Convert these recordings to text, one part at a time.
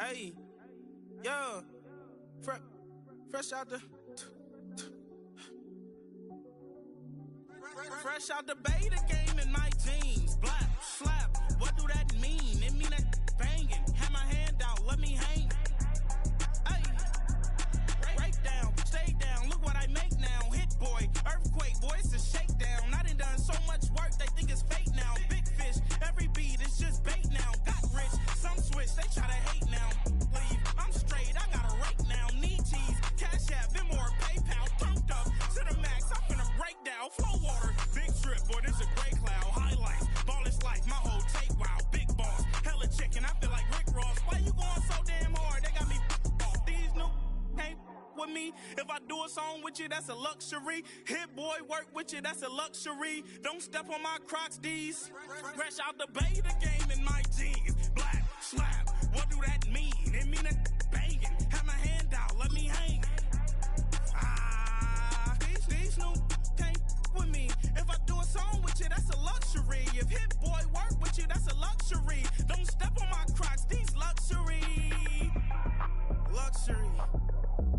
Hey, yeah, fresh out the beta game in my jeans. Black, slap, what do that mean? It mean that banging. Have my hand out, let me hang. Hey, break down, stay down, look what I make now. Hit boy, earthquake, boy, it's a shakedown. I done so much work, they think it's fake now. Big fish, every beat is just bait now. Got rich, some switch, they try to hate now. Leave, I'm straight, I got a rake now. Need cheese, cash app, Venmo or PayPal. Turned up to the max, I'm finna break down. Flow water, big trip, boy, this a gray cloud. Highlights, ball is life, my whole take wow. Big boss, hella chicken, I feel like Rick Ross. Why you going so damn hard? They got me off. These new can't with me. If I do a song with you, that's a luxury. Hit boy, work with you, that's a luxury. Don't step on my Crocs, these. Fresh out the beta game in my jeans. Black, slap, what do that mean? It mean that banging. Have my hand out, let me hang. These new can't with me. If I do a song with you, that's a luxury. If hit boy work with you, that's a luxury. Don't step on my Crocs, these luxury. Luxury.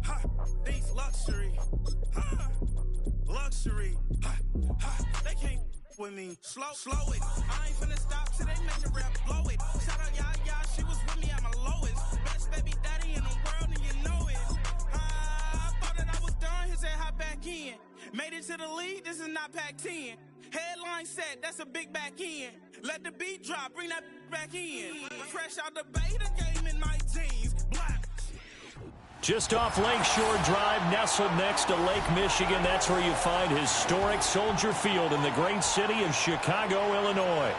Ha, these luxury. Ha, luxury. Ha, ha, they can't with me. Slow it. I ain't finna stop till they make the rap blow it. Shout out Yaya, she was with me at my lowest. Best baby daddy in the world and you know it. I thought that I was done, he said hop back in. Made it to the league, this is not Pac-10. Headline set, that's a big back end. Let the beat drop, bring that back in. Fresh out the beta game in my jeans. Black. Just off Lakeshore Drive, nestled next to Lake Michigan. That's where you find historic Soldier Field in the great city of Chicago, Illinois.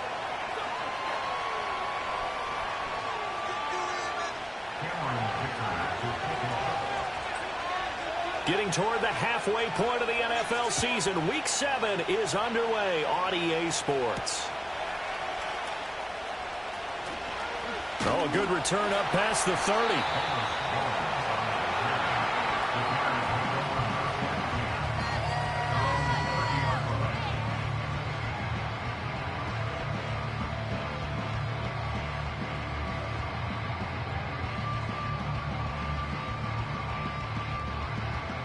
Getting toward the halfway point of the NFL season. Week 7 is underway on EA Sports. Oh, a good return up past the 30.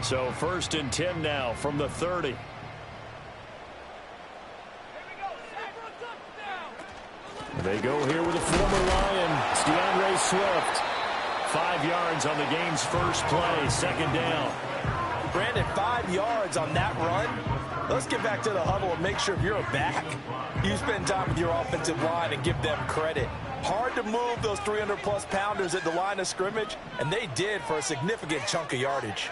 So 1st and 10 now from the 30. They go here with a former Lion. It's DeAndre Swift. 5 yards on the game's first play. Second down. Brandon, 5 yards on that run. Let's get back to the huddle and make sure you're a back. You spend time with your offensive line and give them credit. Hard to move those 300-plus pounders at the line of scrimmage, and they did for a significant chunk of yardage.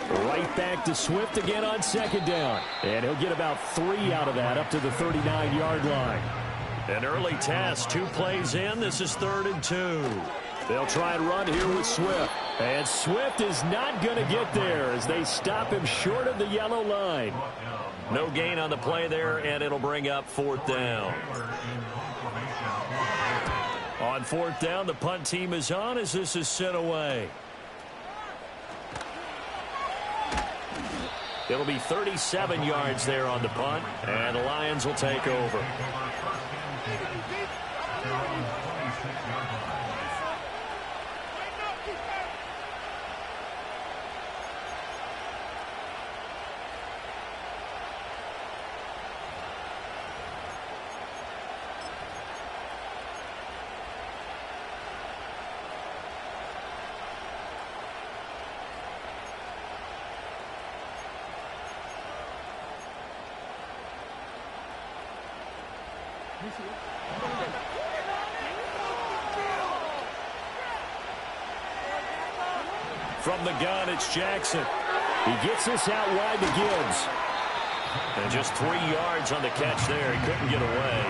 Right back to Swift again on second down. And he'll get about 3 out of that up to the 39-yard line. An early test, 2 plays in. This is 3rd and 2. They'll try and run here with Swift. And Swift is not going to get there as they stop him short of the yellow line. No gain on the play there, and it'll bring up 4th down. On 4th down, the punt team is on as this is sent away. It'll be 37 yards there on the punt, and the Lions will take over. From the gun, it's Jackson. He gets this out wide to Gibbs. And just 3 yards on the catch there. He couldn't get away.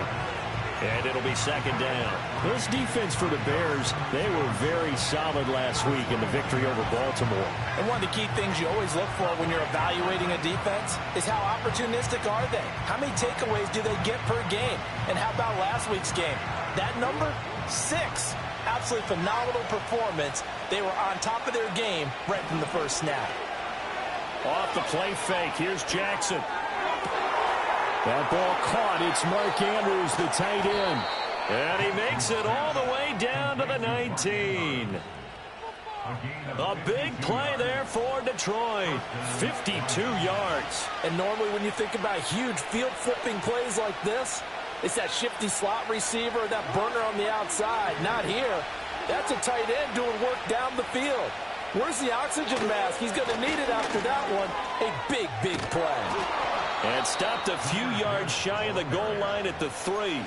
And it'll be second down. This defense for the Bears, they were very solid last week in the victory over Baltimore. And one of the key things you always look for when you're evaluating a defense is how opportunistic are they? How many takeaways do they get per game? And how about last week's game? That number, 6. Absolutely phenomenal performance. They were on top of their game right from the first snap. Off the play fake, here's Jackson. That ball caught. It's Mark Andrews, the tight end. And he makes it all the way down to the 19. A big play there for Detroit. 52 yards. And normally when you think about huge field-flipping plays like this, it's that shifty slot receiver, that burner on the outside. Not here. That's a tight end doing work down the field. Where's the oxygen mask? He's going to need it after that one. A big, big play. And stopped a few yards shy of the goal line at the 3.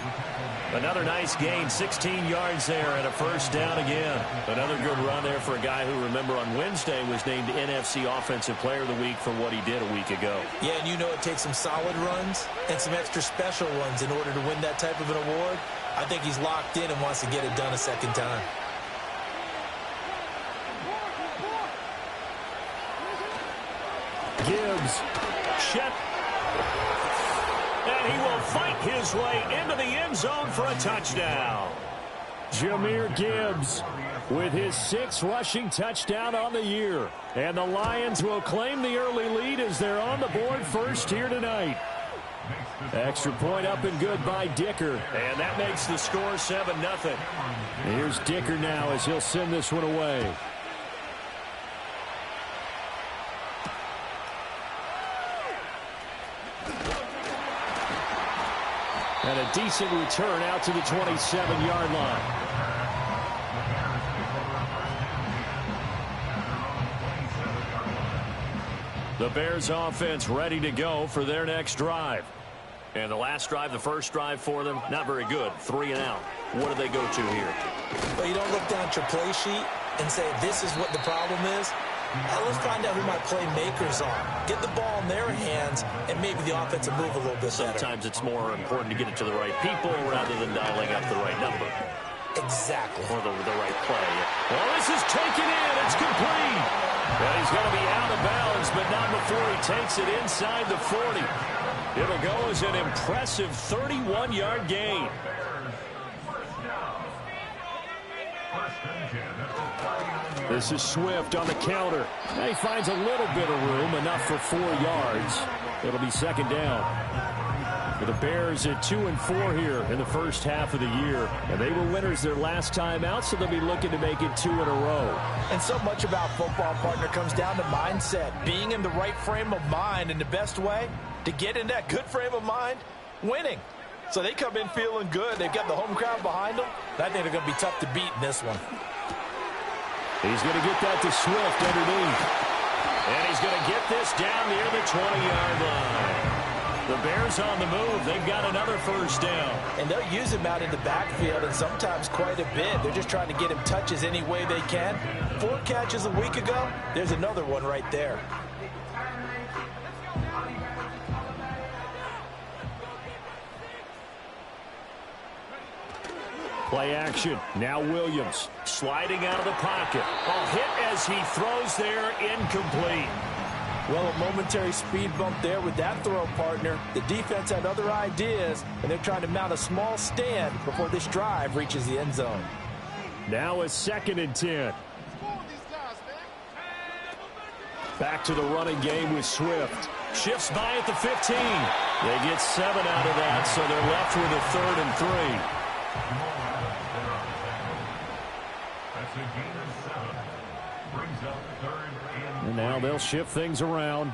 Another nice gain, 16 yards there and a first down again. Another good run there for a guy who, remember, on Wednesday was named NFC Offensive Player of the Week for what he did a week ago. Yeah, and you know it takes some solid runs and some extra special ones in order to win that type of an award. I think he's locked in and wants to get it done a second time. Gibbs, Shep, and he will fight his way into the end zone for a touchdown. Jahmyr Gibbs with his 6th rushing touchdown on the year. And the Lions will claim the early lead as they're on the board first here tonight. Extra point up and good by Dicker. And that makes the score 7-0. Here's Dicker now as he'll send this one away. And a decent return out to the 27-yard line. The Bears offense ready to go for their next drive. And the last drive, the first drive for them, not very good. 3 and out. What do they go to here? Well, you don't look down at your play sheet and say, this is what the problem is. Now let's find out who my playmakers are. Get the ball in their hands, and maybe the offense will move a little bit better. Sometimes it's more important to get it to the right people rather than dialing up the right number. Exactly. Or the right play. Well, this is taken in. It's complete. And he's going to be out of bounds, but not before he takes it inside the 40. It'll go as an impressive 31-yard gain. This is Swift on the counter. He finds a little bit of room, enough for 4 yards. It'll be second down. The Bears at 2-4 here in the first half of the year. And they were winners their last time out, so they'll be looking to make it 2 in a row. And so much about football, partner, comes down to mindset. Being in the right frame of mind, and the best way to get in that good frame of mind, winning. So they come in feeling good. They've got the home crowd behind them. I think they're going to be tough to beat in this one. He's going to get that to Swift underneath. And he's going to get this down near the 20-yard line. The Bears on the move. They've got another first down. And they'll use him out in the backfield, and sometimes quite a bit. They're just trying to get him touches any way they can. 4 catches a week ago. There's another one right there. Play action. Now Williams sliding out of the pocket. A hit as he throws there, incomplete. Well, a momentary speed bump there with that throw, partner. The defense had other ideas, and they're trying to mount a small stand before this drive reaches the end zone. Now a 2nd and 10. Back to the running game with Swift. Shifts by at the 15. They get 7 out of that, so they're left with a 3rd and 3. And now they'll shift things around.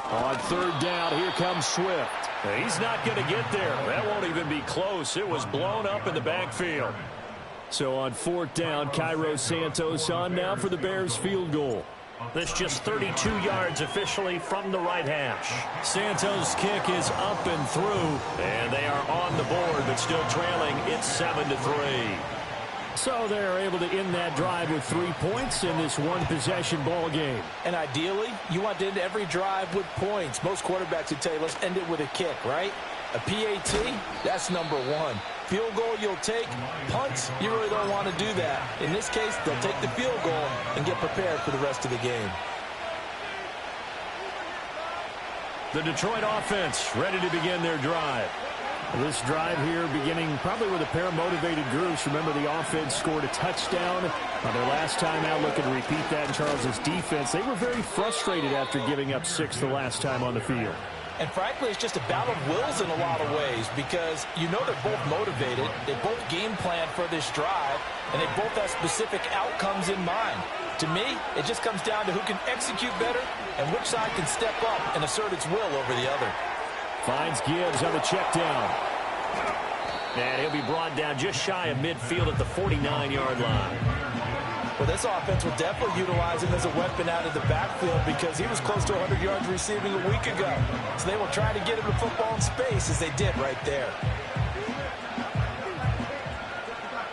On 3rd down, here comes Swift. He's not going to get there. That won't even be close. It was blown up in the backfield. So on 4th down, Cairo Santos on now for the Bears field goal. This just 32 yards officially from the right hash. Santos' kick is up and through, and they are on the board, but still trailing. It's 7-3. So they're able to end that drive with 3 points in this one-possession ball game. And ideally, you want to end every drive with points. Most quarterbacks would tell you, let's end it with a kick, right? A PAT, that's number 1. Field goal you'll take. Punts, you really don't want to do that. In this case, they'll take the field goal and get prepared for the rest of the game. The Detroit offense ready to begin their drive. This drive here beginning probably with a pair of motivated groups. Remember, the offense scored a touchdown on their last time out, looking to repeat that in Charles's defense. They were very frustrated after giving up 6 the last time on the field. And frankly, it's just a battle of wills in a lot of ways because you know they're both motivated. They both game plan for this drive, and they both have specific outcomes in mind. To me, it just comes down to who can execute better and which side can step up and assert its will over the other. Finds Gibbs on the check down. And he'll be brought down just shy of midfield at the 49-yard line. Well, this offense will definitely utilize him as a weapon out of the backfield because he was close to 100 yards receiving a week ago. So they will try to get him the football in space as they did right there.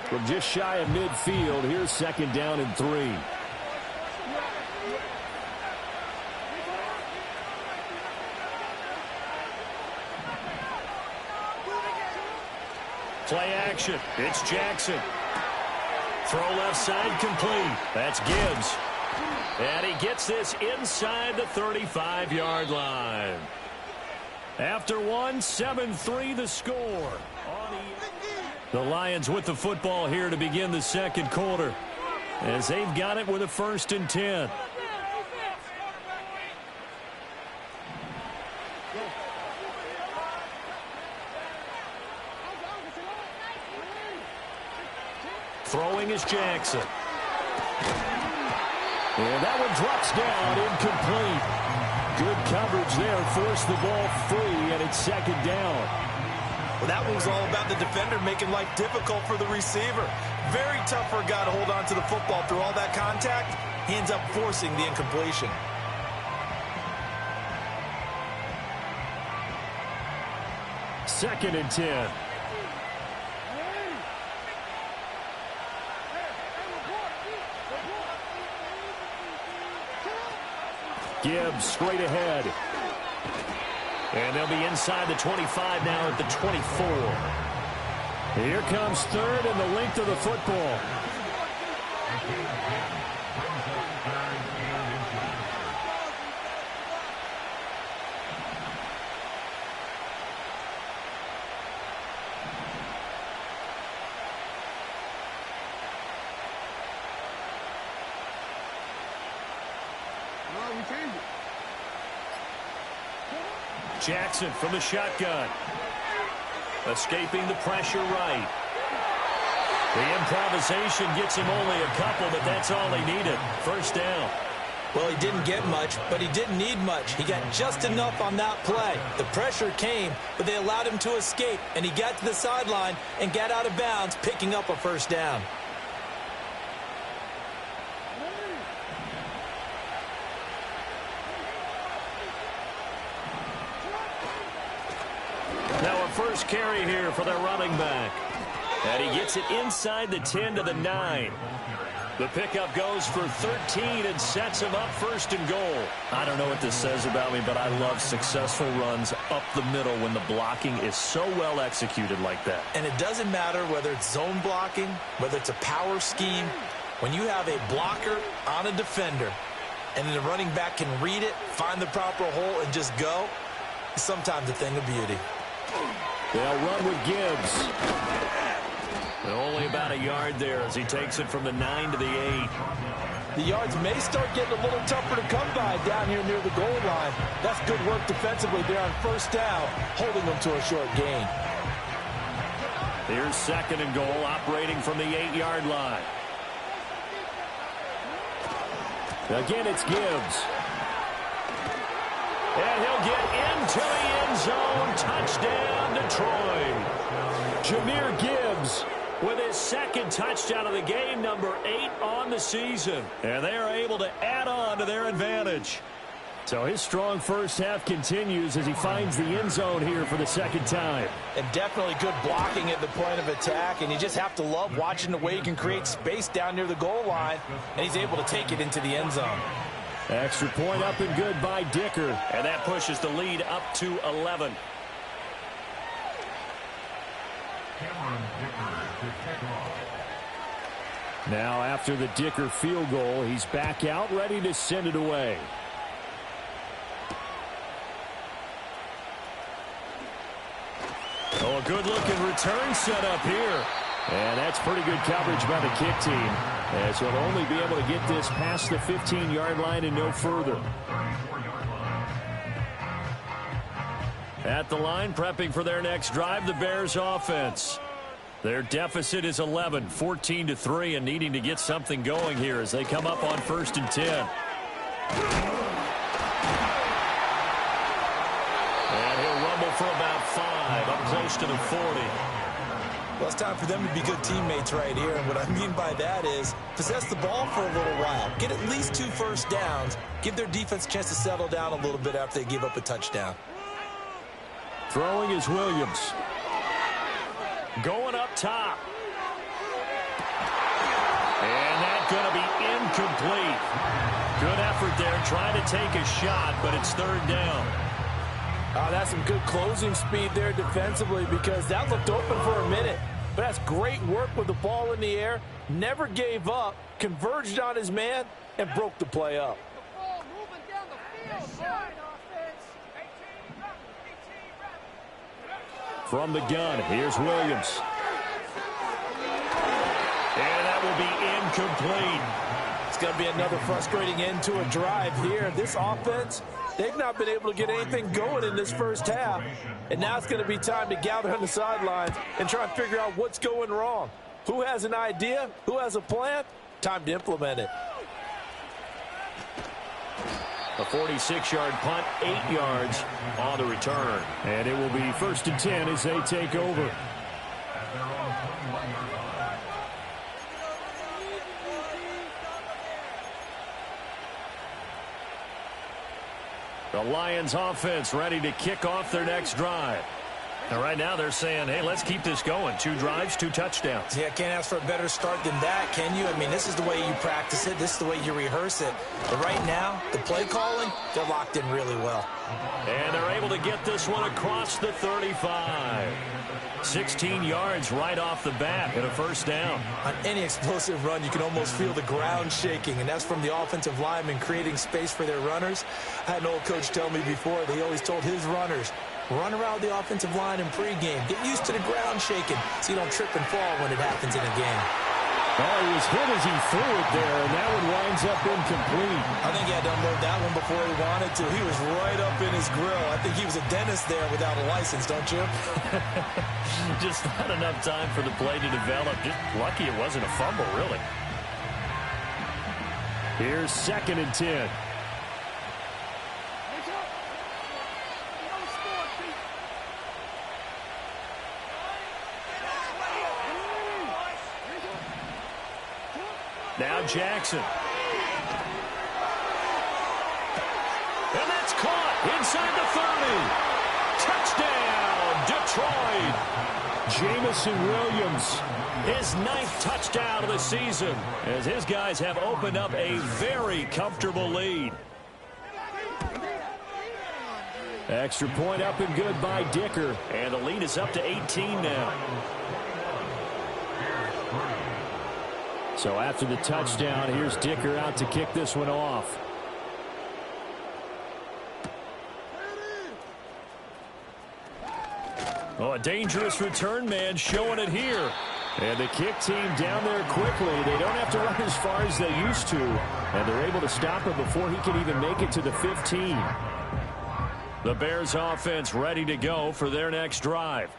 From just shy of midfield, here's 2nd down and 3. Play action. It's Jackson. Throw left side complete. That's Gibbs. And he gets this inside the 35-yard line. After 7-3 the score. The Lions with the football here to begin the second quarter, as they've got it with a 1st and 10. Throwing is Jackson. And that one drops down, incomplete. Good coverage there, forced the ball free, and it's 2nd down. Well, that one was all about the defender making life difficult for the receiver. Very tough for a guy to hold on to the football through all that contact. He ends up forcing the incompletion. Second and 10. Gibbs straight ahead. And they'll be inside the 25 now at the 24. Here comes 3rd and the length of the football. Jackson from the shotgun. Escaping the pressure right. The improvisation gets him only a couple, but that's all he needed. 1st down. Well, he didn't get much, but he didn't need much. He got just enough on that play. The pressure came, but they allowed him to escape, and he got to the sideline and got out of bounds, picking up a 1st down. Now a first carry here for their running back. And he gets it inside the 10 to the 9. The pickup goes for 13 and sets him up 1st and goal. I don't know what this says about me, but I love successful runs up the middle when the blocking is so well executed like that. And it doesn't matter whether it's zone blocking, whether it's a power scheme. When you have a blocker on a defender and the running back can read it, find the proper hole, and just go, it's sometimes a thing of beauty. They'll run with Gibbs. And only about a yard there as he takes it from the 9 to the 8. The yards may start getting a little tougher to come by down here near the goal line. That's good work defensively there on 1st down, holding them to a short gain. Here's 2nd and goal, operating from the 8-yard line. Again, it's Gibbs. And he'll get into the end zone. Touchdown, Detroit. Jahmyr Gibbs with his 2nd touchdown of the game, number 8 on the season. And they are able to add on to their advantage. So his strong first half continues as he finds the end zone here for the 2nd time. And definitely good blocking at the point of attack. And you just have to love watching the way he can create space down near the goal line. And he's able to take it into the end zone. Extra point up and good by Dicker. And that pushes the lead up to 11. Now after the Dicker field goal, he's back out ready to send it away. Oh, a A good-looking return set up here. And that's pretty good coverage by the kick team, as he'll only be able to get this past the 15-yard line and no further. At the line, prepping for their next drive, the Bears offense. Their deficit is 11, 14-3, and needing to get something going here as they come up on 1st and 10. And he'll rumble for about 5, up close to the 40. Well, it's time for them to be good teammates right here, and what I mean by that is possess the ball for a little while, get at least 2 first downs, give their defense a chance to settle down a little bit after they give up a touchdown. Throwing is Williams. Going up top. And that's going to be incomplete. Good effort there, trying to take a shot, but it's 3rd down. That's some good closing speed there defensively, because that looked open for a minute. But that's great work with the ball in the air. Never gave up, converged on his man, and broke the play up. From the gun, here's Williams. And that will be incomplete. It's going to be another frustrating end to a drive here. This offense, they've not been able to get anything going in this first half. And now it's going to be time to gather on the sidelines and try and figure out what's going wrong. Who has an idea? Who has a plan? Time to implement it. A 46-yard punt, 8 yards on the return. And it will be 1st and 10 as they take over. The Lions offense ready to kick off their next drive. And right now they're saying, hey, let's keep this going. 2 drives, 2 touchdowns. Yeah, can't ask for a better start than that, can you? I mean, this is the way you practice it. This is the way you rehearse it. But right now, the play calling, they're locked in really well. And they're able to get this one across the 35. 16 yards right off the bat and a 1st down. On any explosive run, you can almost feel the ground shaking, and that's from the offensive linemen creating space for their runners. I had an old coach tell me before, that he always told his runners, run around the offensive line in pregame. Get used to the ground shaking so you don't trip and fall when it happens in a game. Oh, he was hit as he threw it there, and that one winds up incomplete. I think he had to unload that one before he wanted to. He was right up in his grill. I think he was a dentist there without a license, don't you? Just not enough time for the play to develop. Just lucky it wasn't a fumble, really. Here's 2nd and 10. Now Jackson. And that's caught inside the 30. Touchdown, Detroit. Jamison Williams, his 9th touchdown of the season, as his guys have opened up a very comfortable lead. Extra point up and good by Dicker, and the lead is up to 18 now. So after the touchdown, here's Dicker out to kick this one off. Oh, a dangerous return man showing it here. And the kick team down there quickly. They don't have to run as far as they used to. And they're able to stop him before he can even make it to the 15. The Bears offense ready to go for their next drive.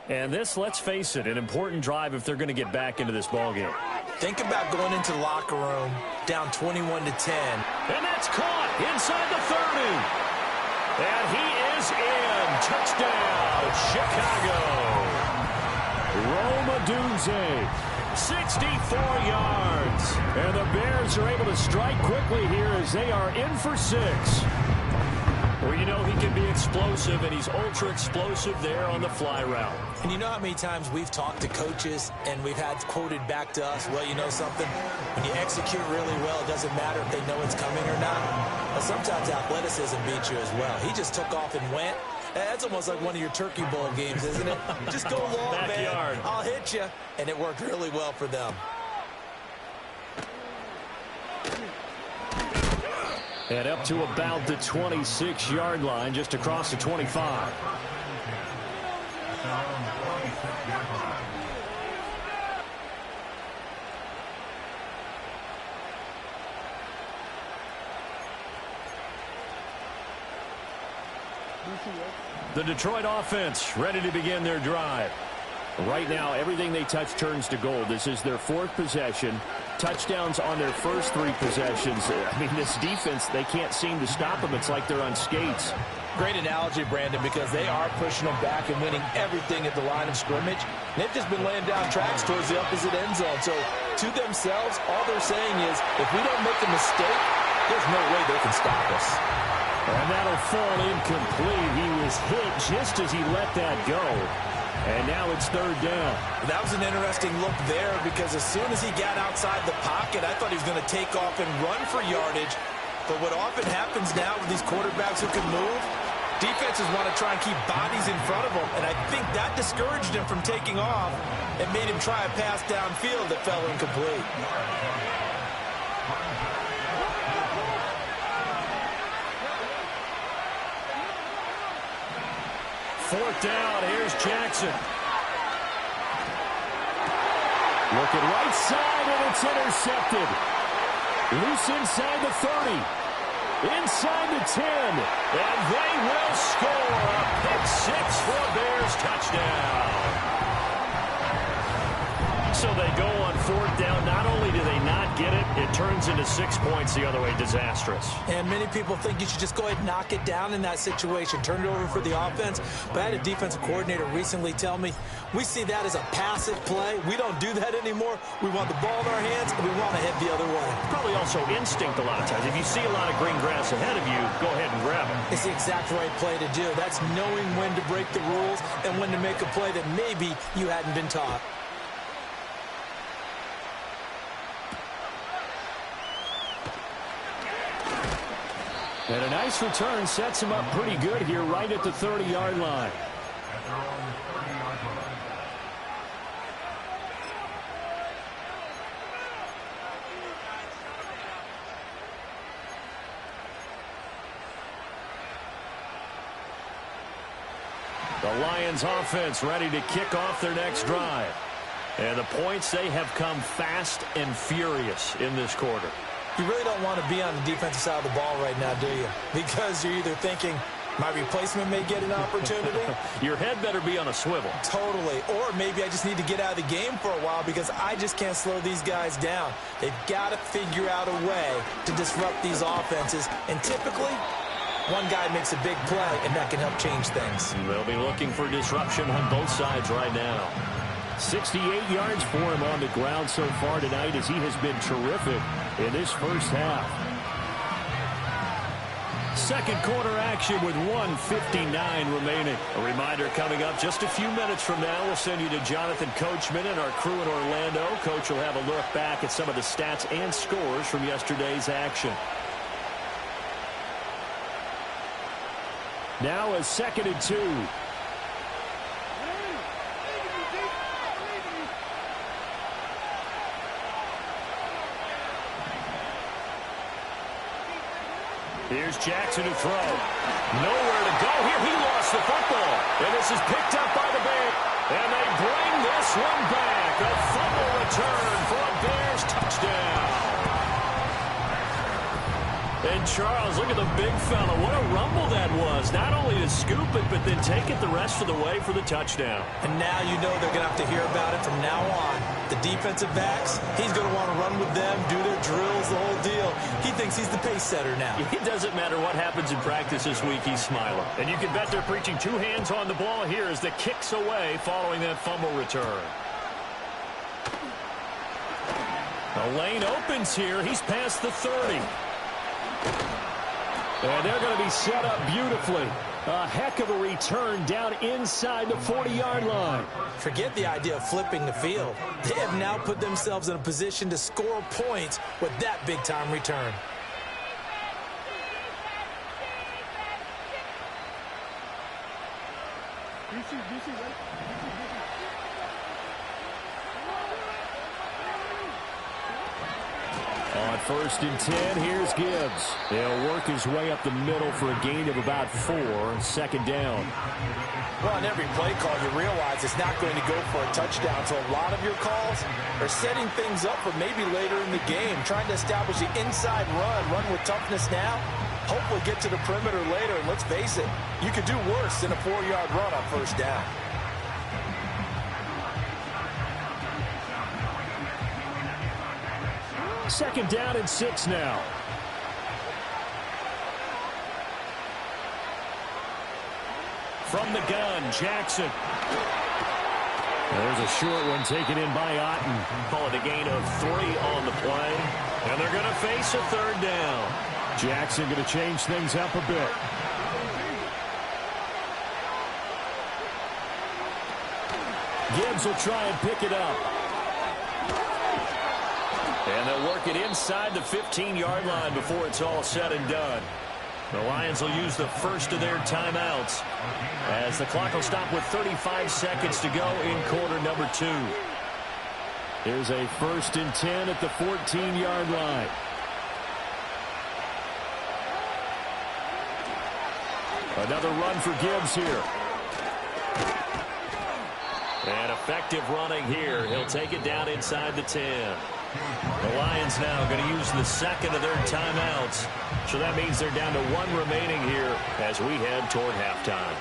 And this, let's face it, an important drive if they're going to get back into this ballgame. Think about going into the locker room down 21-10. And that's caught inside the 30. And he is in. Touchdown, Chicago. Rome Odunze, 64 yards. And the Bears are able to strike quickly here as they are in for 6. Well, you know he can be explosive, and he's ultra-explosive there on the fly route. And you know how many times we've talked to coaches and we've had quoted back to us, well, you know something? When you execute really well, it doesn't matter if they know it's coming or not. But sometimes athleticism beats you as well. He just took off and went. That's almost like one of your Turkey Bowl games, isn't it? Just go long, Backyard. man. I'll hit you. And it worked really well for them. And up to about the 26-yard line, just across the 25. The Detroit offense ready to begin their drive. Right now, everything they touch turns to gold. This is their fourth possession. Touchdowns on their first three possessions. I mean, this defense, they can't seem to stop them. It's like they're on skates. Great analogy, Brandon, because they are pushing them back and winning everything at the line of scrimmage. They've just been laying down tracks towards the opposite end zone. So, to themselves, all they're saying is, if we don't make a mistake, there's no way they can stop us. And that'll fall incomplete. He was hit just as he let that go. And now it's third down. That was an interesting look there because as soon as he got outside the pocket, I thought he was going to take off and run for yardage. But what often happens now with these quarterbacks who can move, defenses want to try and keep bodies in front of them. And I think that discouraged him from taking off and made him try a pass downfield that fell incomplete. Fourth down, here's Jackson. Looking right side, and it's intercepted. Loose inside the 30. Inside the 10. And they will score a pick six for a Bears touchdown. So they go on fourth down. Not only do they not get it, it turns into 6 points the other way. Disastrous. And many people think you should just go ahead and knock it down in that situation. Turn it over for the offense. But I had a defensive coordinator recently tell me, we see that as a passive play. We don't do that anymore. We want the ball in our hands, and we want to head the other way. Probably also instinct a lot of times. If you see a lot of green grass ahead of you, go ahead and grab it. It's the exact right play to do. That's knowing when to break the rules and when to make a play that maybe you hadn't been taught. And a nice return sets him up pretty good here right at the 30-yard line. The Lions offense ready to kick off their next drive. And the points, they have come fast and furious in this quarter. You really don't want to be on the defensive side of the ball right now, do you? Because you're either thinking, my replacement may get an opportunity. Your head better be on a swivel. Totally. Or maybe I just need to get out of the game for a while because I just can't slow these guys down. They've got to figure out a way to disrupt these offenses. And typically, one guy makes a big play, and that can help change things. They'll be looking for disruption on both sides right now. 68 yards for him on the ground so far tonight as he has been terrific in this first half. Second quarter action with 1:59 remaining. A reminder coming up just a few minutes from now. We'll send you to Jonathan Coachman and our crew in Orlando. Coach will have a look back at some of the stats and scores from yesterday's action. Now a 2nd and 2. Here's Jackson to throw. Nowhere to go here. He lost the football. And this is picked up by the Bears. And they bring this one back. A fumble return for a Bears touchdown. And Charles, look at the big fella. What a rumble that was. Not only to scoop it, but then take it the rest of the way for the touchdown. And now you know they're going to have to hear about it from now on. The defensive backs, he's going to want to run with them, do their drills, the whole deal. He thinks he's the pace setter now. It doesn't matter what happens in practice this week, he's smiling. And you can bet they're preaching two hands on the ball here as the kick's away following that fumble return. The lane opens here. He's past the 30. And they're going to be set up beautifully. A heck of a return down inside the 40-yard line. Forget the idea of flipping the field. They have now put themselves in a position to score points with that big-time return. On 1st and 10, here's Gibbs. He'll work his way up the middle for a gain of about 4. 2nd down. Well, on every play call, you realize it's not going to go for a touchdown. So a lot of your calls are setting things up for maybe later in the game, trying to establish the inside run with toughness now. Hopefully get to the perimeter later, and let's face it, you could do worse than a 4-yard run on first down. Second down and 6 now. From the gun, Jackson. There's a short one taken in by Otten. Call it a gain of 3 on the play. And they're going to face a third down. Jackson going to change things up a bit. Gibbs will try and pick it up. And they'll work it inside the 15-yard line before it's all said and done. The Lions will use the first of their timeouts as the clock will stop with 35 seconds to go in quarter number 2. Here's a 1st and 10 at the 14-yard line. Another run for Gibbs here. And effective running here. He'll take it down inside the 10. The Lions now going to use the second of their timeouts. So that means they're down to 1 remaining here as we head toward halftime.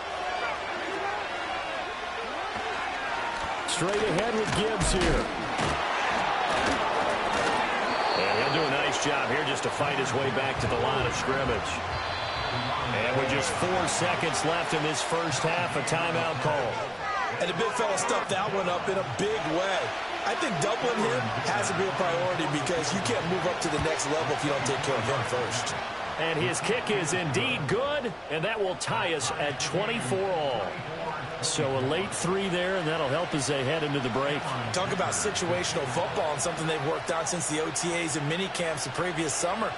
Straight ahead with Gibbs here. And he'll do a nice job here just to fight his way back to the line of scrimmage. And with just 4 seconds left in this first half, a timeout call. And the big fella stuffed that one up in a big way. I think doubling him has to be a priority because you can't move up to the next level if you don't take care of him first. And his kick is indeed good, and that will tie us at 24 all. So a late 3 there, and that'll help as they head into the break. Talk about situational football and something they've worked on since the OTAs and mini camps the previous summer.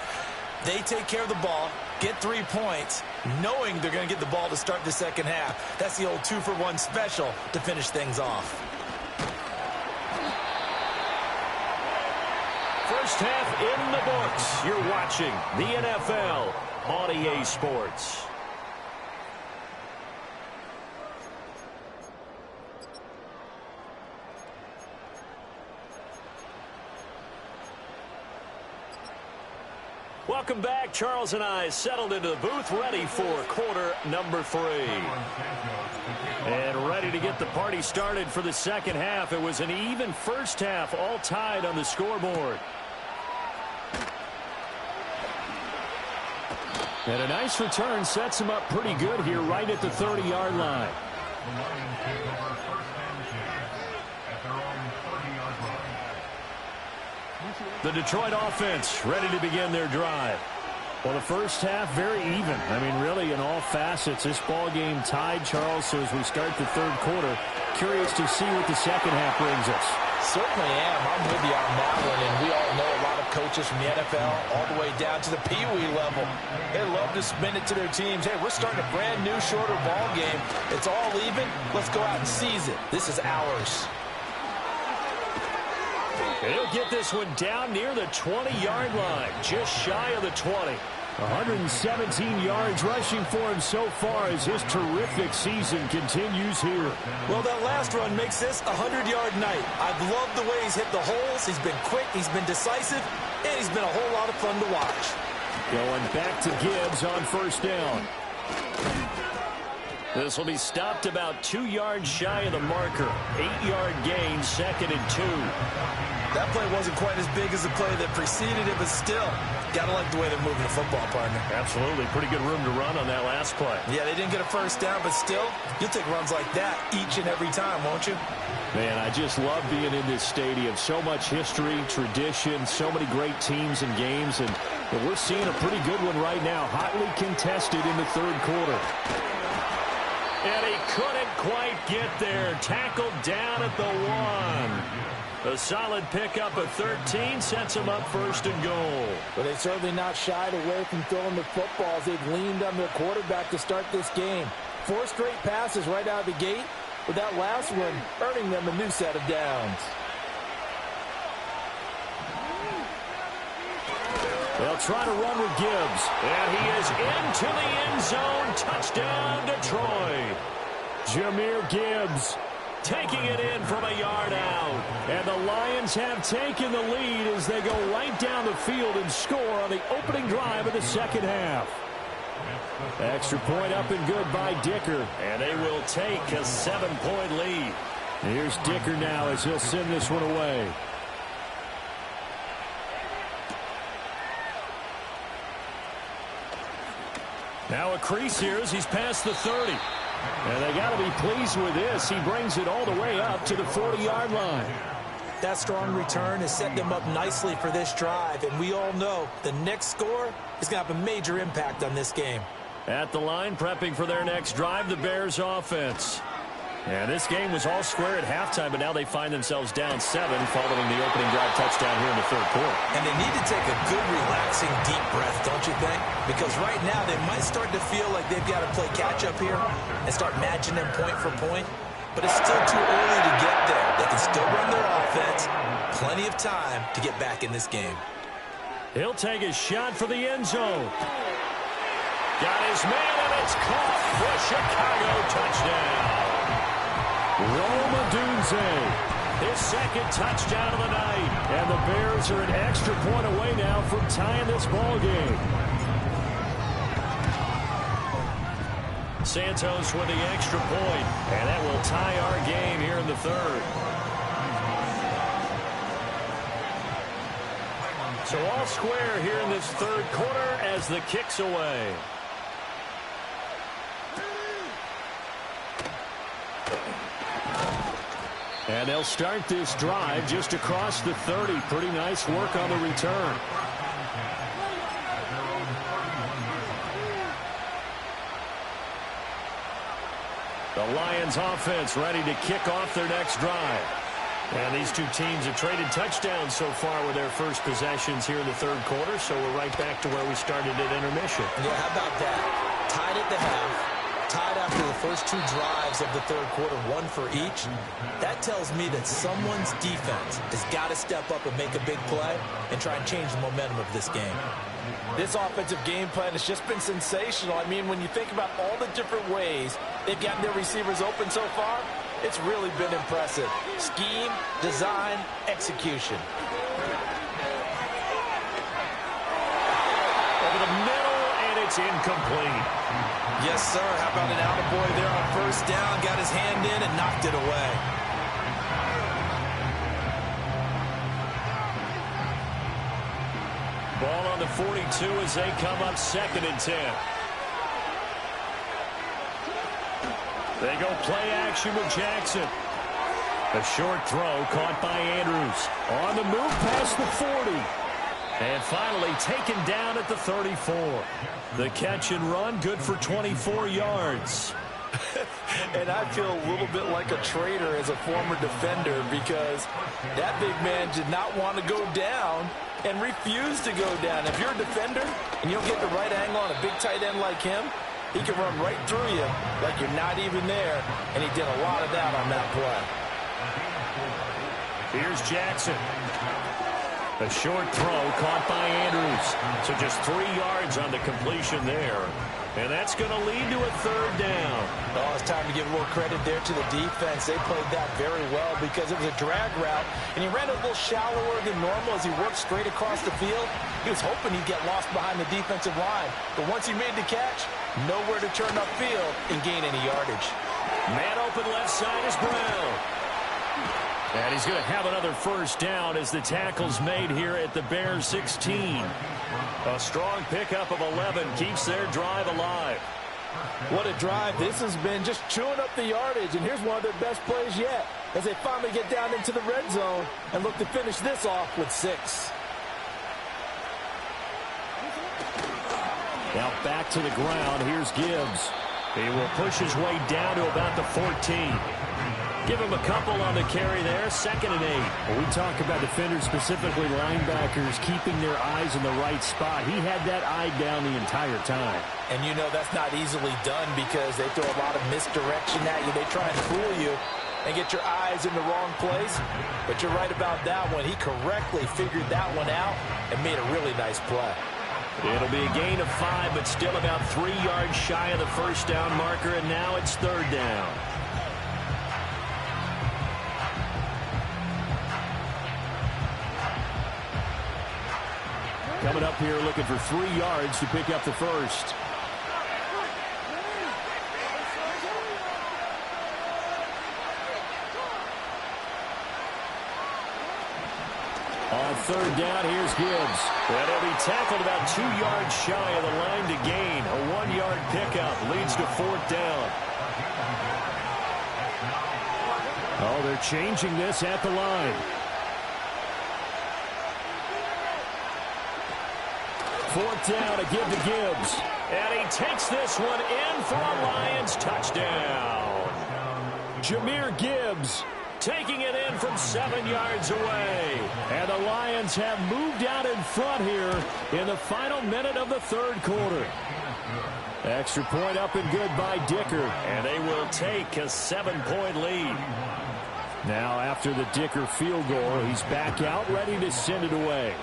They take care of the ball, get 3 points, knowing they're going to get the ball to start the second half. That's the old 2-for-1 special to finish things off. First half in the books. You're watching the NFL on EA Sports. Welcome back. Charles and I settled into the booth, ready for quarter number 3. And ready to get the party started for the second half. It was an even first half, all tied on the scoreboard. And a nice return sets him up pretty good here right at the 30-yard line. The Detroit offense ready to begin their drive. Well, the first half very even. I mean, really in all facets. This ball game tied, Charles. So as we start the third quarter, curious to see what the second half brings us. Certainly am. I'm with you on that one. And we all know a lot of coaches from the NFL all the way down to the Pee-wee level. They love to spin it to their teams. Hey, we're starting a brand new, shorter ball game. It's all even. Let's go out and seize it. This is ours. He'll get this one down near the 20-yard line, just shy of the 20. 117 yards rushing for him so far as his terrific season continues here. Well, that last run makes this a 100-yard night. I've loved the way he's hit the holes. He's been quick, he's been decisive, and he's been a whole lot of fun to watch. Going back to Gibbs on first down. This will be stopped about 2 yards shy of the marker. 8-yard gain, 2nd and 2. That play wasn't quite as big as the play that preceded it, but still, got to like the way they're moving the football, partner. Absolutely. Pretty good room to run on that last play. Yeah, they didn't get a first down, but still, you'll take runs like that each and every time, won't you? Man, I just love being in this stadium. So much history, tradition, so many great teams and games, and we're seeing a pretty good one right now. Hotly contested in the third quarter. And he couldn't quite get there. Tackled down at the 1. A solid pickup at 13 sets him up 1st and goal. But they certainly not shied away from throwing the footballs. They've leaned on their quarterback to start this game. 4 straight passes right out of the gate, with that last one earning them a new set of downs. They'll try to run with Gibbs. And he is into the end zone. Touchdown, Detroit. Jahmyr Gibbs taking it in from a yard out. And the Lions have taken the lead as they go right down the field and score on the opening drive of the second half. Extra point up and good by Dicker. And they will take a 7-point lead. Here's Dicker now as he'll send this one away. Now a crease here as he's past the 30. And they got to be pleased with this. He brings it all the way up to the 40-yard line. That strong return has set them up nicely for this drive, and we all know the next score is going to have a major impact on this game. At the line, prepping for their next drive, the Bears offense. And this game was all square at halftime, but now they find themselves down 7 following the opening drive touchdown here in the third quarter. And they need to take a good, relaxing, deep breath, don't you think? Because right now they might start to feel like they've got to play catch-up here and start matching them point for point. But it's still too early to get there. They can still run their offense. Plenty of time to get back in this game. He'll take a shot for the end zone. Got his man, and it's caught for Chicago touchdown. Rome Odunze, his second touchdown of the night. And the Bears are an extra point away now from tying this ball game. Santos with the extra point, and that will tie our game here in the third. So all square here in this third quarter as the kick's away. And they'll start this drive just across the 30. Pretty nice work on the return. The Lions offense ready to kick off their next drive. And these two teams have traded touchdowns so far with their first possessions here in the third quarter, so we're right back to where we started at intermission. Yeah, how about that? Tied at the half. Tied after the first two drives of the third quarter, one for each. That tells me that someone's defense has got to step up and make a big play and try and change the momentum of this game. This offensive game plan has just been sensational. I mean, when you think about all the different ways they've gotten their receivers open so far, it's really been impressive. Scheme, design, execution. Over the middle, and it's incomplete. Yes, sir. How about an attaboy there on first down? Got his hand in and knocked it away. Ball on the 42 as they come up 2nd and 10. They go play action with Jackson. A short throw caught by Andrews. On the move past the 40. And finally taken down at the 34. The catch and run good for 24 yards. And I feel a little bit like a traitor as a former defender because that big man did not want to go down and refused to go down. If you're a defender and you don't get the right angle on a big tight end like him, he can run right through you like you're not even there, and he did a lot of that on that play. Here's Jackson. A short throw caught by Andrews. So just 3 yards on the completion there. And that's going to lead to a third down. Oh, it's time to give a little credit there to the defense. They played that very well because it was a drag route, and he ran a little shallower than normal as he worked straight across the field. He was hoping he'd get lost behind the defensive line. But once he made the catch, nowhere to turn upfield and gain any yardage. Man open left side is Brown. And he's going to have another first down as the tackle's made here at the Bears 16. A strong pickup of 11 keeps their drive alive. What a drive this has been, just chewing up the yardage. And here's one of their best plays yet as they finally get down into the red zone and look to finish this off with 6. Now back to the ground. Here's Gibbs. He will push his way down to about the 14. Give him a couple on the carry there. 2nd and 8. When we talk about defenders, specifically linebackers, keeping their eyes in the right spot, he had that eye down the entire time. And you know that's not easily done because they throw a lot of misdirection at you. They try and fool you and get your eyes in the wrong place. But you're right about that one. He correctly figured that one out and made a really nice play. It'll be a gain of 5, but still about 3 yards shy of the first down marker, and now it's 3rd down. Coming up here looking for 3 yards to pick up the first. third down. Here's Gibbs. And he'll be tackled about 2 yards shy of the line to gain. A 1-yard pickup leads to fourth down. Oh, they're changing this at the line. Fourth down, a give to Gibbs. And he takes this one in for a Lions touchdown. Jahmyr Gibbs taking it in from 7 yards away. And the Lions have moved out in front here in the final minute of the third quarter. Extra point up and good by Dicker. And they will take a 7-point lead. Now after the Dicker field goal, he's back out ready to send it away.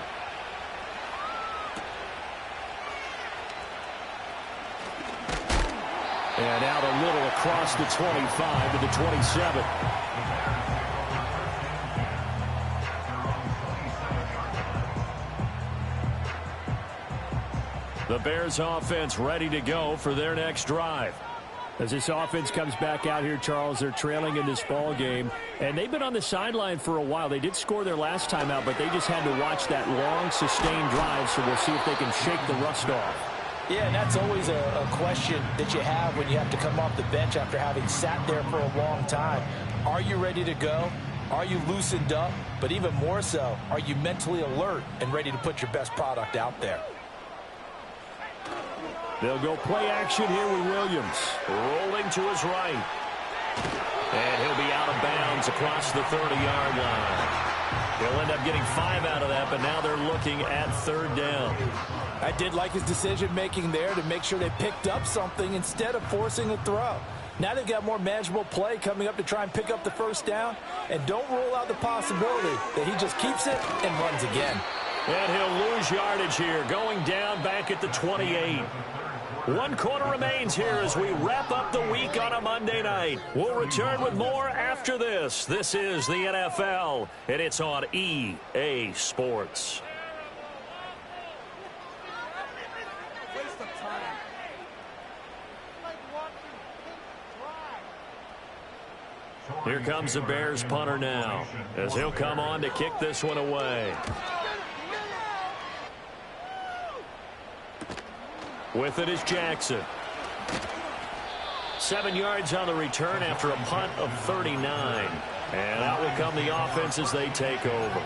And out a little across the 25 to the 27. The Bears offense ready to go for their next drive. As this offense comes back out here, Charles, they're trailing in this ball game. And they've been on the sideline for a while. They did score their last time out, but they just had to watch that long, sustained drive. So we'll see if they can shake the rust off. Yeah, and that's always a question that you have when you have to come off the bench after having sat there for a long time. Are you ready to go? Are you loosened up? But even more so, are you mentally alert and ready to put your best product out there? They'll go play action here with Williams. Rolling to his right. And he'll be out of bounds across the 30-yard line. He'll end up getting 5 out of that, but now they're looking at third down. I did like his decision-making there to make sure they picked up something instead of forcing a throw. Now they've got more manageable play coming up to try and pick up the first down. And don't rule out the possibility that he just keeps it and runs again. And he'll lose yardage here, going down back at the 28. 1 quarter remains here as we wrap up the week on a Monday night. We'll return with more after this. This is the NFL, and it's on EA Sports. Here comes the Bears punter now, as he'll come on to kick this one away. With it is Jackson. 7 yards on the return after a punt of 39. And out will come the offense as they take over.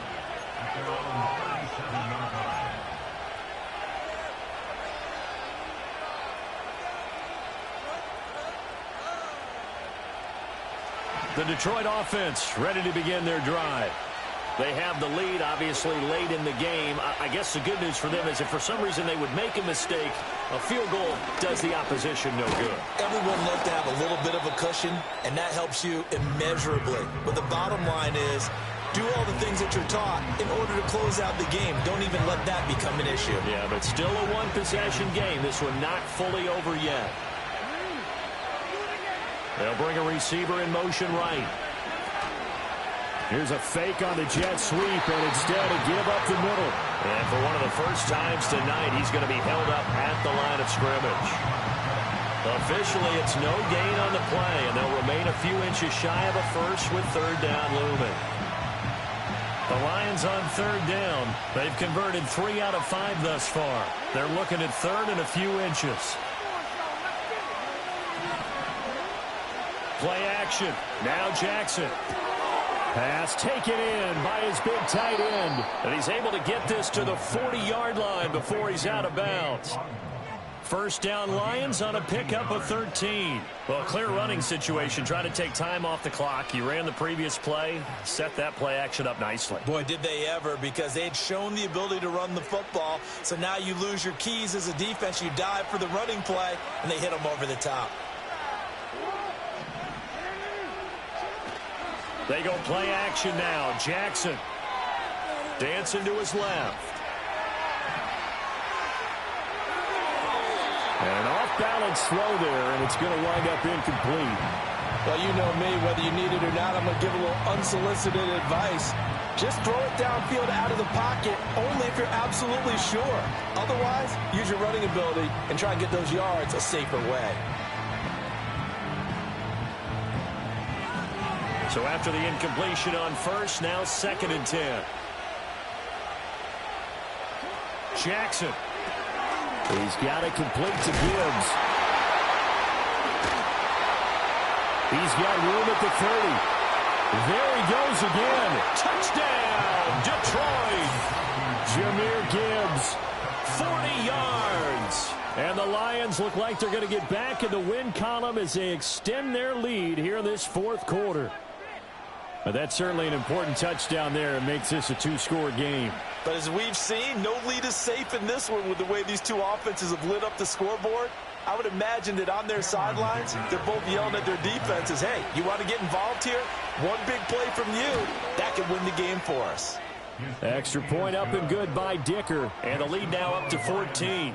The Detroit offense ready to begin their drive. They have the lead, obviously, late in the game. I guess the good news for them is if for some reason they would make a mistake, a field goal does the opposition no good. Everyone loves to have a little bit of a cushion, and that helps you immeasurably. But the bottom line is, do all the things that you're taught in order to close out the game. Don't even let that become an issue. Yeah, but still a one-possession game. This one not fully over yet. They'll bring a receiver in motion right. Here's a fake on the jet sweep, and instead a give up the middle. And for one of the first times tonight, he's going to be held up at the line of scrimmage. Officially, it's no gain on the play, and they'll remain a few inches shy of a first with third down looming. The Lions on third down. They've converted 3 out of 5 thus far. They're looking at third and a few inches. Play action. Now Jackson. Pass taken in by his big tight end. And he's able to get this to the 40-yard line before he's out of bounds. First down Lions on a pickup of 13. Well, clear running situation, trying to take time off the clock. He ran the previous play, set that play action up nicely. Boy, did they ever, because they had shown the ability to run the football. So now you lose your keys as a defense. You dive for the running play, and they hit them over the top. They go play action now. Jackson dancing to his left. And an off-balance throw there, and it's going to wind up incomplete. Well, you know me, whether you need it or not, I'm going to give a little unsolicited advice. Just throw it downfield out of the pocket, only if you're absolutely sure. Otherwise, use your running ability and try and get those yards a safer way. So after the incompletion on first, now 2nd and 10. Jackson. He's got it complete to Gibbs. He's got room at the 30. There he goes again. Touchdown, Detroit. Jahmyr Gibbs, 40 yards. And the Lions look like they're going to get back in the win column as they extend their lead here in this fourth quarter. But that's certainly an important touchdown there. It makes this a two-score game. But as we've seen, no lead is safe in this one with the way these two offenses have lit up the scoreboard. I would imagine that on their sidelines, they're both yelling at their defenses, hey, you want to get involved here? One big play from you, that could win the game for us. Extra point up and good by Dicker. And the lead now up to 14.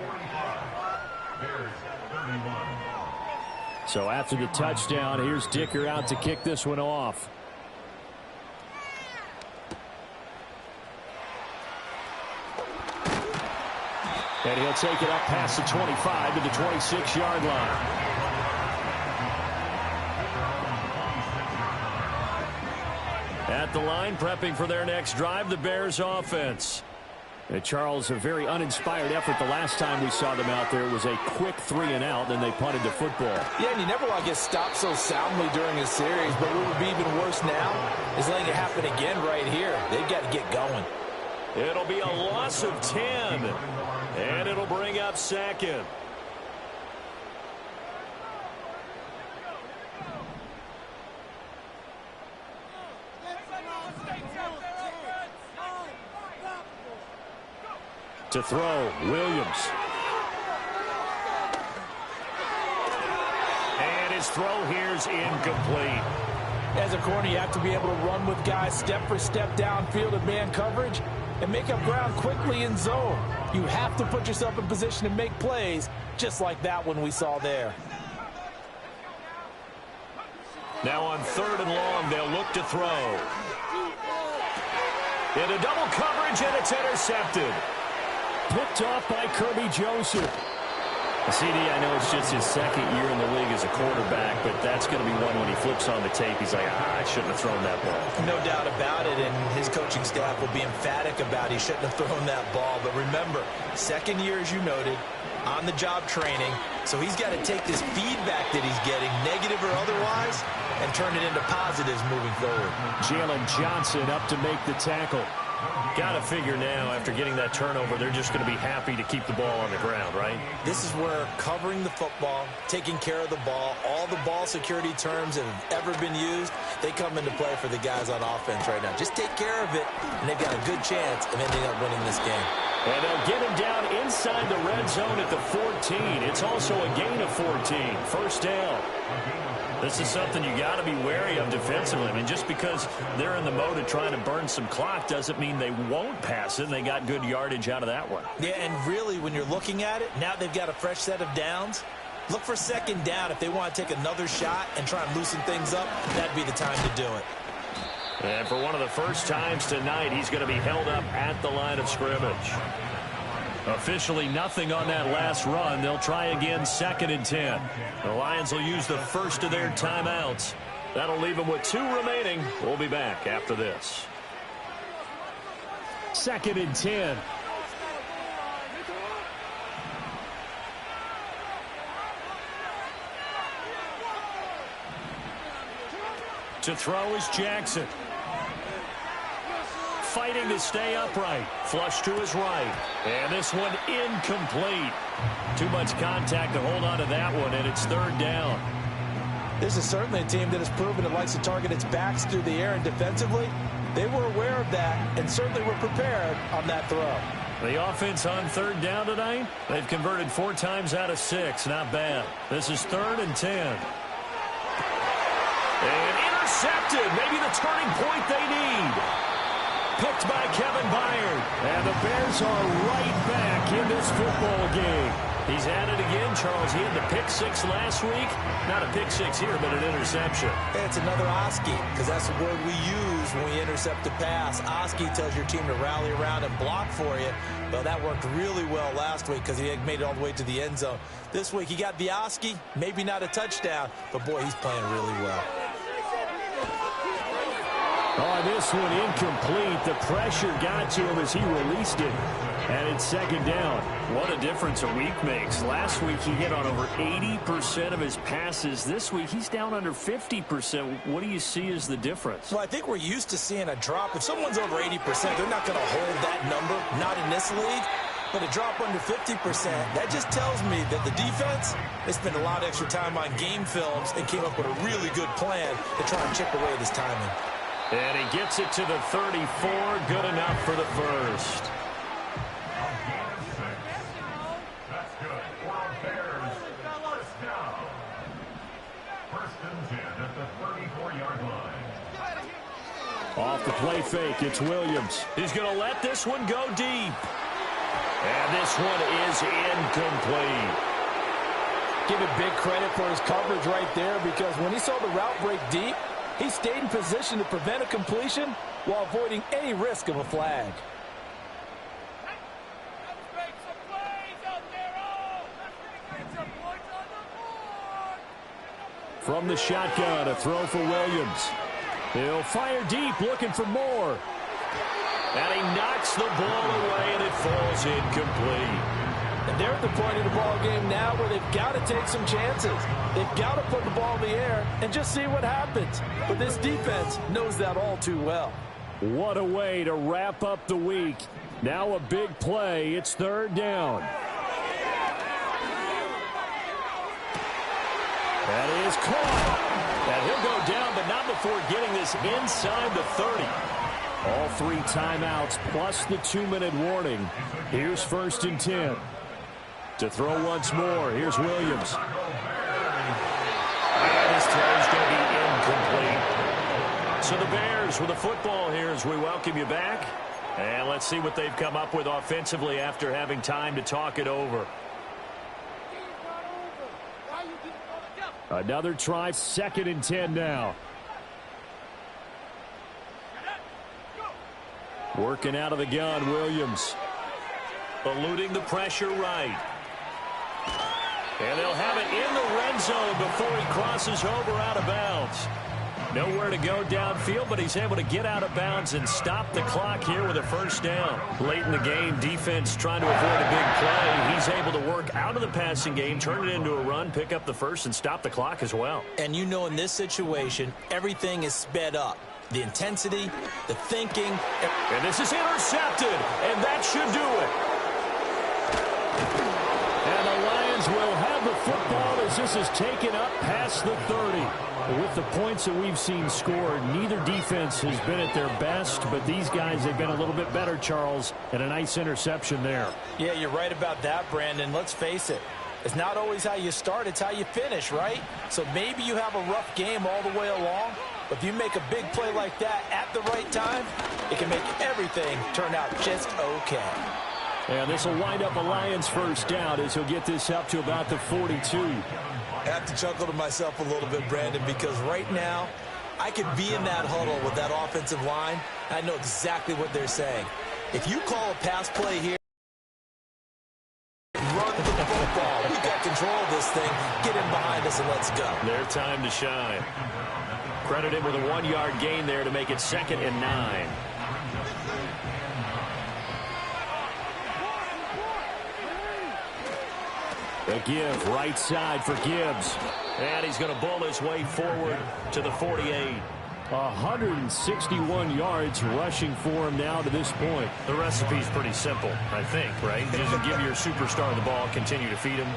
So after the touchdown, here's Dicker out to kick this one off. And he'll take it up past the 25 to the 26-yard line. At the line, prepping for their next drive, the Bears offense. Charles, a very uninspired effort the last time we saw them out there. It was a quick 3-and-out, then they punted the football. Yeah, and you never want to get stopped so soundly during a series, but what would be even worse now is letting it happen again right here. They've got to get going. It'll be a loss of 10, and it'll bring up second. To throw, Williams. And his throw here's incomplete. As a corner, you have to be able to run with guys step for step downfield in man coverage and make up ground quickly in zone. You have to put yourself in position to make plays, just like that one we saw there. Now on 3rd and long, they'll look to throw. Into double coverage, and it's intercepted. Picked off by Kirby Joseph. CD, I know it's just his second year in the league as a quarterback, but that's going to be one when he flips on the tape. He's like, I shouldn't have thrown that ball. No doubt about it, and his coaching staff will be emphatic about he shouldn't have thrown that ball. But remember, second year, as you noted, on-the-job training, so he's got to take this feedback that he's getting, negative or otherwise, and turn it into positives moving forward. Jalen Johnson up to make the tackle. Got to figure now, after getting that turnover, they're just going to be happy to keep the ball on the ground, right? This is where covering the football, taking care of the ball, all the ball security terms that have ever been used, they come into play for the guys on offense right now. Just take care of it, and they've got a good chance of ending up winning this game. And they'll get him down inside the red zone at the 14. It's also a gain of 14. First down. This is something you got to be wary of defensively. I mean, just because they're in the mode of trying to burn some clock doesn't mean they won't pass it. And they got good yardage out of that one. Yeah, and really, when you're looking at it, now they've got a fresh set of downs. Look for second down. If they want to take another shot and try and loosen things up, that'd be the time to do it. And for one of the first times tonight, he's going to be held up at the line of scrimmage. Officially nothing on that last run. They'll try again, 2nd and 10. The Lions will use the first of their timeouts. That'll leave them with 2 remaining. We'll be back after this. 2nd and 10. To throw is Jackson. Fighting to stay upright. Flush to his right. And this one incomplete. Too much contact to hold on to that one, and it's 3rd down. This is certainly a team that has proven it likes to target its backs through the air, and defensively, they were aware of that and certainly were prepared on that throw. The offense on 3rd down tonight, they've converted 4 times out of 6. Not bad. This is 3rd and 10. And intercepted. Maybe the turning point they need. Picked by Kevin Byard. And the Bears are right back in this football game. He's at it again, Charles. He had the pick 6 last week. Not a pick 6 here, but an interception. And it's another Oski, because that's the word we use when we intercept a pass. Oski tells your team to rally around and block for you. Well, that worked really well last week because he had made it all the way to the end zone. This week, he got the Oski, maybe not a touchdown, but boy, he's playing really well. Oh, this one incomplete. The pressure got to him as he released it. And it's second down. What a difference a week makes. Last week he hit on over 80% of his passes. This week he's down under 50%. What do you see as the difference? Well, I think we're used to seeing a drop. If someone's over 80%, they're not going to hold that number, not in this league. But a drop under 50%, that just tells me that the defense, they spent a lot of extra time on game films and came up with a really good plan to try and chip away this timing. And he gets it to the 34. Good enough for the first. That's good. Bears. First down. First and 10 at the 34-yard line. Off the play fake, it's Williams. He's going to let this one go deep. And this one is incomplete. Give it big credit for his coverage right there, because when he saw the route break deep, he stayed in position to prevent a completion while avoiding any risk of a flag. From the shotgun, a throw for Williams. He'll fire deep, looking for more. And he knocks the ball away, and it falls incomplete. And they're at the point of the ball game now where they've got to take some chances. They've got to put the ball in the air and just see what happens. But this defense knows that all too well. What a way to wrap up the week. Now a big play. It's third down. That is caught. And he'll go down, but not before getting this inside the 30. All 3 timeouts plus the 2-minute warning. Here's first and 10. To throw once more, here's Williams. And his throw's going to be incomplete. So the Bears with the football here as we welcome you back. And let's see what they've come up with offensively after having time to talk it over. Another try, second and 10 now. Working out of the gun, Williams. Eluding the pressure right. And they'll have it in the red zone before he crosses over out of bounds. Nowhere to go downfield, but he's able to get out of bounds and stop the clock here with a first down. Late in the game, defense trying to avoid a big play. He's able to work out of the passing game, turn it into a run, pick up the first, and stop the clock as well. And you know, in this situation, everything is sped up. The intensity, the thinking. And this is intercepted, and that should do it. And the Lions will have the football as this is taken up past the 30. With the points that we've seen scored, neither defense has been at their best, but these guys have been a little bit better, Charles, and a nice interception there. Yeah, you're right about that, Brandon. Let's face it. It's not always how you start, it's how you finish, right? So maybe you have a rough game all the way along, but if you make a big play like that at the right time, it can make everything turn out just okay. And this will wind up a Lions first down as he'll get this up to about the 42. I have to chuckle to myself a little bit, Brandon, because right now I could be in that huddle with that offensive line. I know exactly what they're saying. If you call a pass play here, run the football. We got control of this thing. Get in behind us and let's go. Their time to shine. Credited with a 1-yard gain there to make it 2nd and 9. A give, right side for Gibbs. And he's going to bull his way forward to the 48. 161 yards rushing for him now to this point. The recipe's pretty simple, I think, right? Just give your superstar the ball, continue to feed him.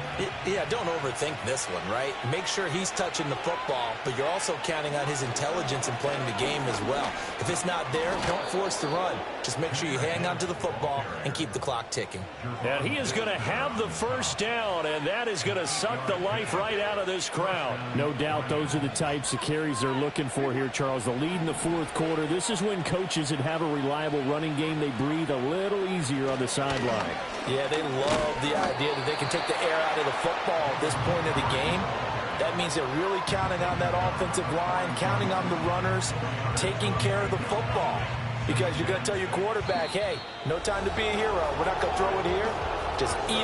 Yeah, don't overthink this one, right? Make sure he's touching the football, but you're also counting on his intelligence in playing the game as well. If it's not there, don't force the run. Just make sure you hang on to the football and keep the clock ticking. And he is going to have the first down, and that is going to suck the life right out of this crowd. No doubt those are the types of carries they're looking for here, Charles. The lead in the fourth quarter. This is when coaches that have a reliable running game, they breathe a little easier on the sideline. Yeah, they love the idea that they can take the air out of the football at this point of the game. That means they're really counting on that offensive line, counting on the runners, taking care of the football. Because you're going to tell your quarterback, hey, no time to be a hero. We're not going to throw it here. Just eat